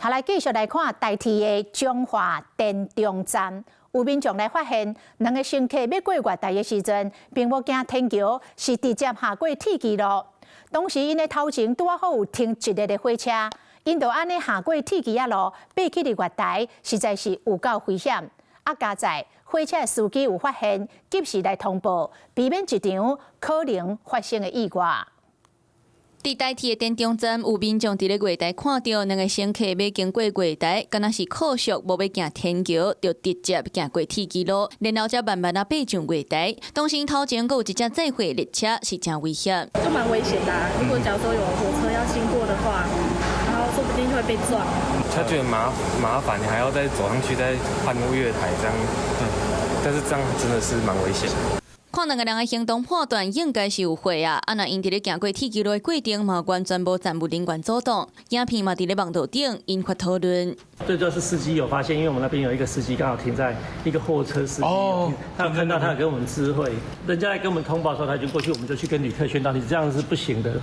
下來繼續來看台鐵的彰化電中站，有民眾來發現，兩個乘客要過月台的時陣，並無行天橋，是直接下過鐵軌路。當時因的頭前拄好有停一列的火車，因就安尼下過鐵軌啊路，爬去月台，實在是有夠危險。加在火車的司機有發現，及時來通報，避免一場可能發生的意外。在台鐵的電中站，有民眾在月台看到兩個乘客要經過月台，敢若是可惜無要行天橋，就直接行過鐵軌路，然後才慢慢爬上月台。當時頭前還有一隻載貨列車，是真危險。就蠻危險的如果假如說有火車要經過的話，然後說不定會被撞。他覺得麻煩，你還要再走上去再換月台這樣，但是這樣真的是蠻危險的。看兩個人的行動判斷，應該是有會啊。那因在咧行過鐵軌路的過程嘛，完全無站務人員阻擋。影片嘛，在咧網道頂引發討論。最主要是司機有發現，因為我們那邊有一個司機剛好停在一個貨車司機，他有看到，他有跟我們知會，人家來跟我們通報的時候，他就過去，我們就去跟旅客宣導，你這樣是不行的，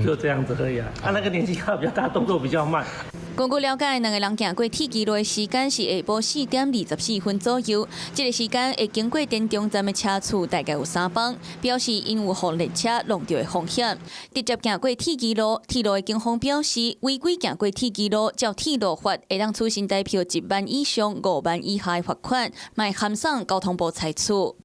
就這樣子而已啊。他那個年紀剛好比較大，動作比較慢。根據了解，兩個人行過鐵軌路的時間是下晡4:24到左右。這個時間會經過電中站的車次大概有3班，表示因有予列車弄到的風險。直接行過鐵軌路，鐵路的警方表示，違規行過鐵軌路，照鐵路法會當處新台票1萬以上5萬以下的罰款，賣函送交通部裁處。